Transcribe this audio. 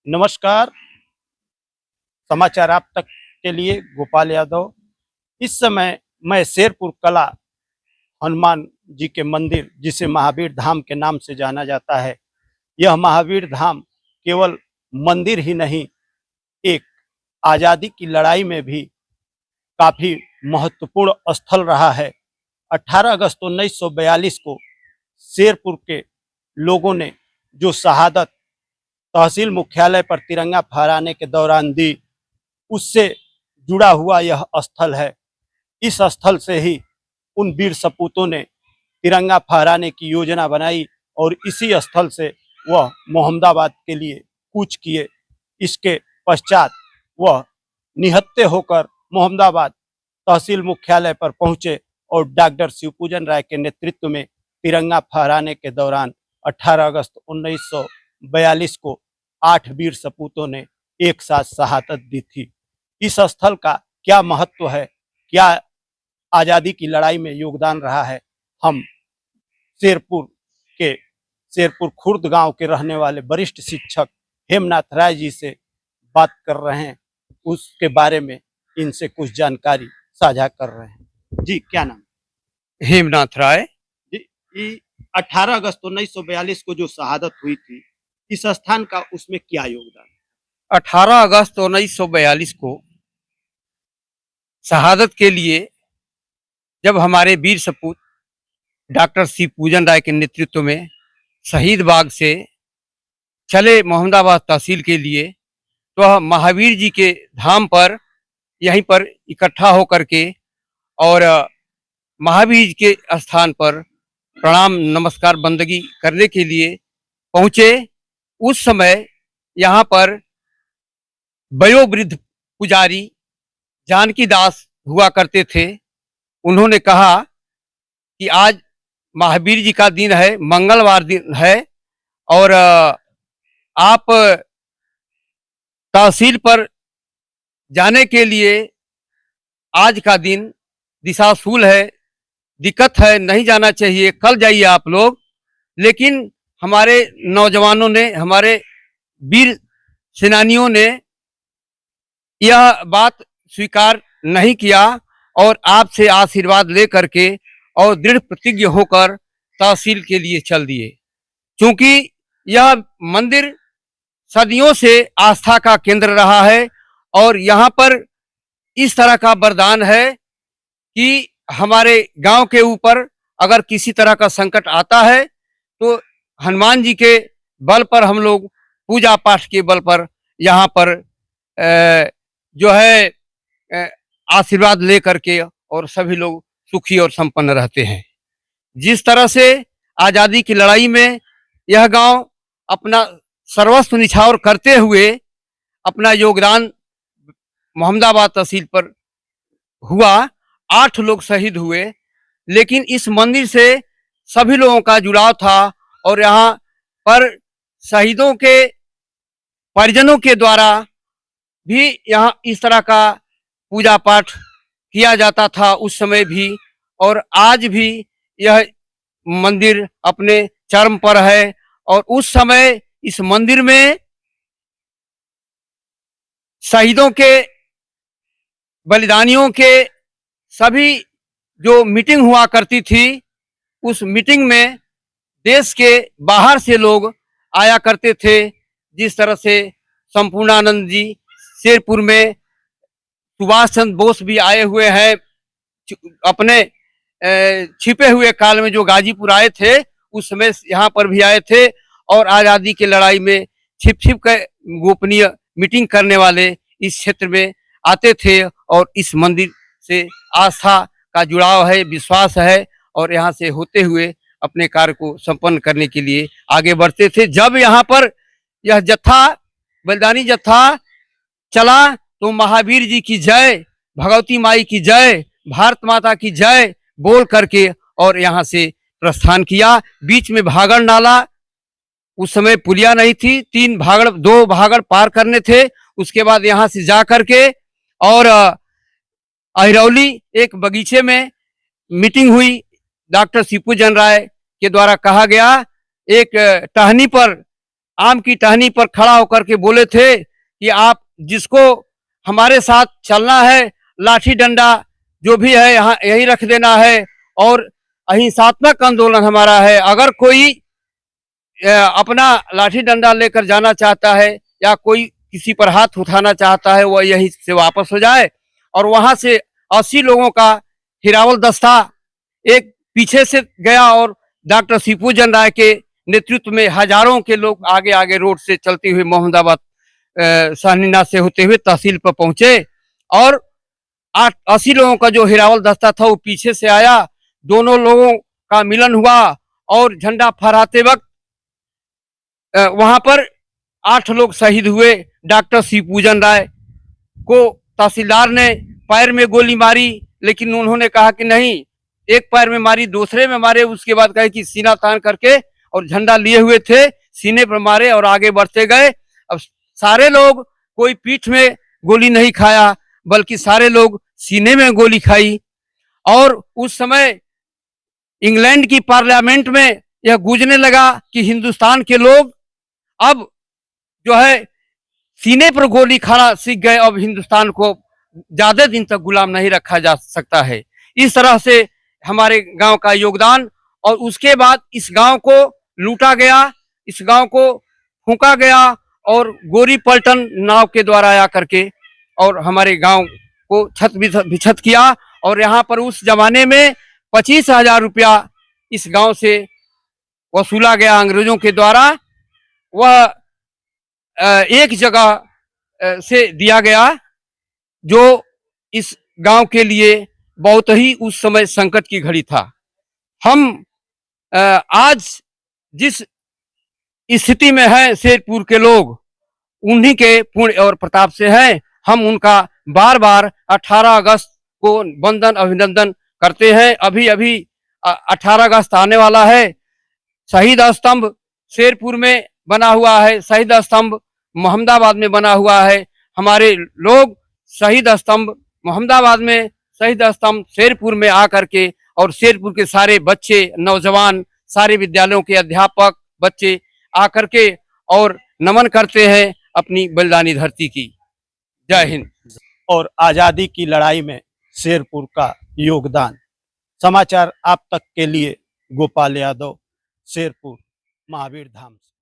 नमस्कार। समाचार आप तक के लिए गोपाल यादव। इस समय मैं शेरपुर कला हनुमान जी के मंदिर, जिसे महावीर धाम के नाम से जाना जाता है, यह महावीर धाम केवल मंदिर ही नहीं, एक आज़ादी की लड़ाई में भी काफ़ी महत्वपूर्ण स्थल रहा है। 18 अगस्त 1942 को शेरपुर के लोगों ने जो शहादत तहसील मुख्यालय पर तिरंगा फहराने के दौरान दी, उससे जुड़ा हुआ यह स्थल है। इस स्थल से ही उन वीर सपूतों ने तिरंगा फहराने की योजना बनाई और इसी स्थल से वह मोहम्मदाबाद के लिए कूच किए। इसके पश्चात वह निहत्थे होकर मोहम्मदाबाद तहसील मुख्यालय पर पहुंचे और डॉक्टर शिवपूजन राय के नेतृत्व में तिरंगा फहराने के दौरान 18 अगस्त 1942 को 8 वीर सपूतों ने एक साथ शहादत दी थी। इस स्थल का क्या महत्व है, क्या आज़ादी की लड़ाई में योगदान रहा है, हम शेरपुर खुर्द गांव के रहने वाले वरिष्ठ शिक्षक हेमनाथ राय जी से बात कर रहे हैं। उसके बारे में इनसे कुछ जानकारी साझा कर रहे हैं। जी, क्या नाम? हेमनाथ राय। जी, 18 अगस्त 1942 को जो शहादत हुई थी, इस स्थान का उसमें क्या योगदान? 18 अगस्त 1942 को शहादत के लिए जब हमारे वीर सपूत डॉक्टर शिवपूजन राय के नेतृत्व में शहीद बाग से चले मोहम्मदाबाद तहसील के लिए, तो वह महावीर जी के धाम पर यहीं पर इकट्ठा होकर के और महावीर जी के स्थान पर प्रणाम नमस्कार बंदगी करने के लिए पहुँचे। उस समय यहाँ पर वयोवृद्ध पुजारी जानकी दास हुआ करते थे। उन्होंने कहा कि आज महावीर जी का दिन है, मंगलवार दिन है, और आप तहसील पर जाने के लिए आज का दिन दिशाशूल है, दिक्कत है, नहीं जाना चाहिए, कल जाइए आप लोग। लेकिन हमारे नौजवानों ने, हमारे वीर सेनानियों ने यह बात स्वीकार नहीं किया और आपसे आशीर्वाद लेकर के और दृढ़ प्रतिज्ञ होकर तहसील के लिए चल दिए। क्योंकि यह मंदिर सदियों से आस्था का केंद्र रहा है और यहाँ पर इस तरह का वरदान है कि हमारे गांव के ऊपर अगर किसी तरह का संकट आता है तो हनुमान जी के बल पर, हम लोग पूजा पाठ के बल पर यहाँ पर जो है आशीर्वाद ले करके और सभी लोग सुखी और संपन्न रहते हैं। जिस तरह से आज़ादी की लड़ाई में यह गांव अपना सर्वस्व निछावर करते हुए अपना योगदान मोहम्मदाबाद तहसील पर हुआ, 8 लोग शहीद हुए, लेकिन इस मंदिर से सभी लोगों का जुड़ाव था और यहाँ पर शहीदों के परिजनों के द्वारा भी यहाँ इस तरह का पूजा पाठ किया जाता था उस समय भी, और आज भी यह मंदिर अपने चरम पर है। और उस समय इस मंदिर में शहीदों के, बलिदानियों के सभी जो मीटिंग हुआ करती थी, उस मीटिंग में देश के बाहर से लोग आया करते थे। जिस तरह से संपूर्णानंद जी शेरपुर में, सुभाष चंद्र बोस भी आए हुए हैं, अपने छिपे हुए काल में जो गाजीपुर आए थे उस समय यहाँ पर भी आए थे और आज़ादी की लड़ाई में छिप छिप कर गोपनीय मीटिंग करने वाले इस क्षेत्र में आते थे। और इस मंदिर से आस्था का जुड़ाव है, विश्वास है, और यहाँ से होते हुए अपने कार्य को संपन्न करने के लिए आगे बढ़ते थे। जब यहाँ पर यह जत्था, बलिदानी जत्था चला तो महावीर जी की जय, भगवती माई की जय, भारत माता की जय बोल करके और यहाँ से प्रस्थान किया। बीच में भागड़ नाला, उस समय पुलिया नहीं थी, 2 भागड़ पार करने थे। उसके बाद यहाँ से जा करके और अहिरौली एक बगीचे में मीटिंग हुई। डॉक्टर शिवपूजन राय के द्वारा कहा गया, एक टहनी पर आम की टहनी पर खड़ा होकर के बोले थे कि आप जिसको हमारे साथ चलना है, लाठी डंडा जो भी है यहाँ यहीं रख देना है, और अहिंसात्मक आंदोलन हमारा है। अगर कोई अपना लाठी डंडा लेकर जाना चाहता है या कोई किसी पर हाथ उठाना चाहता है, वह यहीं से वापस हो जाए। और वहां से 80 लोगों का हिरावल दस्ता एक पीछे से गया और डॉक्टर शिवपूजन राय के नेतृत्व में हजारों के लोग आगे आगे रोड से चलते हुए मोहम्मदाबाद सहनीनाथ से होते हुए तहसील पर पहुंचे। और 80 लोगों का जो हिरावल दस्ता था वो पीछे से आया, दोनों लोगों का मिलन हुआ और झंडा फहराते वक्त वहां पर 8 लोग शहीद हुए। डॉक्टर शिवपूजन राय को तहसीलदार ने पैर में गोली मारी, लेकिन उन्होंने कहा कि नहीं, एक पैर में मारी, दूसरे में मारे। उसके बाद कहे कि सीना तान करके, और झंडा लिए हुए थे, सीने पर मारे और आगे बढ़ते गए। अब सारे लोग, कोई पीठ में गोली नहीं खाया, बल्कि सारे लोग सीने में गोली खाई। और उस समय इंग्लैंड की पार्लियामेंट में यह गूंजने लगा कि हिंदुस्तान के लोग अब जो है सीने पर गोली खाना सीख गए, अब हिंदुस्तान को ज्यादा दिन तक गुलाम नहीं रखा जा सकता है। इस तरह से हमारे गांव का योगदान। और उसके बाद इस गांव को लूटा गया, इस गांव को फूंका गया, और गोरी पलटन नाव के द्वारा आया करके और हमारे गांव को छत बिछत किया। और यहाँ पर उस जमाने में 25,000 रुपया इस गांव से वसूला गया अंग्रेजों के द्वारा। वह एक जगह से दिया गया जो इस गांव के लिए बहुत ही उस समय संकट की घड़ी था। हम आज जिस स्थिति में है शेरपुर के लोग, उन्हीं के पुण्य और प्रताप से हैं। हम उनका बार बार 18 अगस्त को वंदन अभिनंदन करते हैं। अभी अभी 18 अगस्त आने वाला है। शहीद स्तंभ शेरपुर में बना हुआ है, शहीद स्तंभ मोहम्मदाबाद में बना हुआ है। हमारे लोग शहीद स्तंभ मोहम्मदाबाद में, शहीद स्तंभ शेरपुर में आकर के, और शेरपुर के सारे बच्चे, नौजवान, सारे विद्यालयों के अध्यापक, बच्चे आकर के और नमन करते हैं अपनी बलिदानी धरती की। जय हिंद। और आज़ादी की लड़ाई में शेरपुर का योगदान। समाचार आप तक के लिए गोपाल यादव, शेरपुर महावीर धाम से।